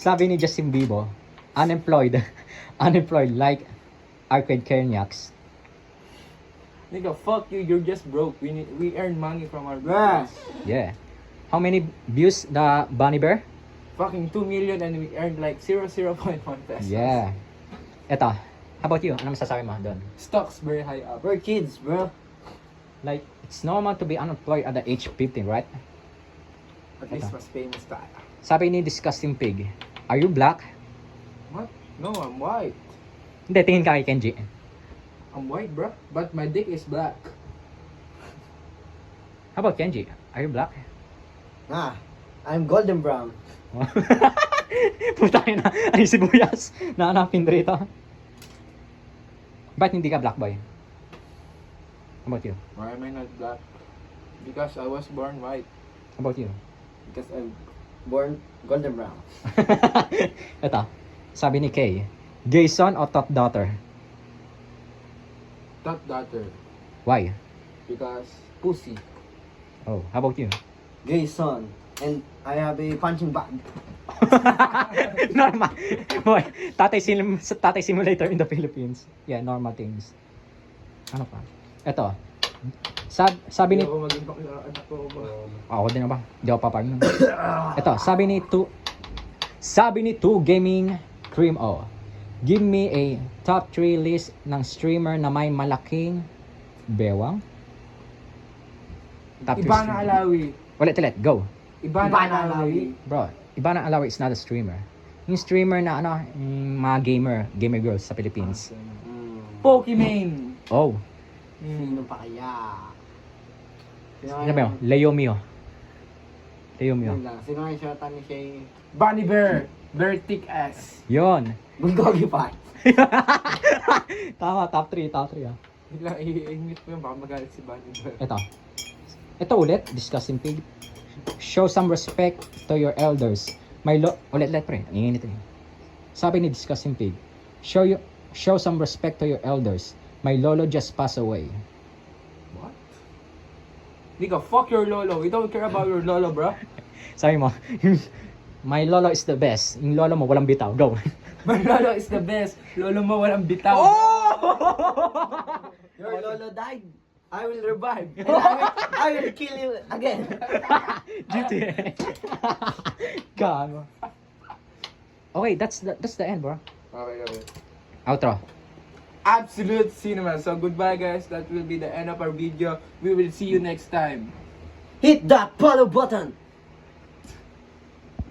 Sabi ni Justin Bieber, unemployed. Unemployed like Arcade Kerniaks. Nigga, fuck you. You're just broke. We earn money from our Bruh. business. Yeah. How many views the Bunny Bear? Fucking 2 million and we earned like 0.1 pesos. Yeah. Eto, how about you? Ano masasabi mo doon? Stocks very high up. We're kids, bro. Like, it's normal to be unemployed at the age of 15, right? At least mas famous tayo. Sabi ni Disgusting Pig, are you black? What? No, I'm white. Hindi, tingin ka kay Kenji. I'm white, bro. But my dick is black. How about Kenji? Are you black? Ah, I'm golden brown. Puta na, ay sibuyas. Naanapin rito. Ba't hindi ka black boy? How about you? Why am I not black? Because I was born white. How about you? Because I'm born golden brown. Ito, sabi ni Kay, gay son o top daughter? Top daughter. Why? Because pussy. Oh, how about you? Gay son. And I have a punching bag. Normal. Boy, tatay simulator in the Philippines. Yeah, normal things. Ano pa? Ito. Sabi ni... Hindi ako maging bakla. Anak ko ba? Ako din na ba? Hindi ako papayag nun. Ito, sabi ni 2 Gaming Cream O. Give me a top 3 list ng streamer na may malaking bewang. Top 3 Iba na streamer. Alawi. Ulit, go. Iba Iba na na Alawi. Bro, Ibana Alawi is not a streamer. Yung streamer na ano, yung mga gamer girls sa Philippines. Pokimane. Oh, Sino pa kaya? ano ba yun? Leo Mio. Yun lang. Sino nga yung shota ni Shay? Bunny Bear. Bear thick ass. Yun. Bulgogi pa. Tama, top 3 ah. Biglang i-ingit mo yun. Baka magalit si Bunny Bear. Ito ulit, Discussing Pig. Show some respect to your elders. Ulit pre, ang inginit eh. Sabi ni Discussing Pig, show some respect to your elders. My lolo just passed away. What? Nigga, fuck your lolo. We don't care about your lolo, bro. Sabi mo, my lolo is the best. Yung lolo mo, walang bitaw. Go. My lolo is the best. Lolo mo walang bitaw. Your lolo died. I will revive. And I will kill you again. GTA. Gago. Okay, that's the end, bro. Okay. Outro. Absolute cinema. So goodbye guys. That will be the end of our video. We will see you next time. Hit that follow button.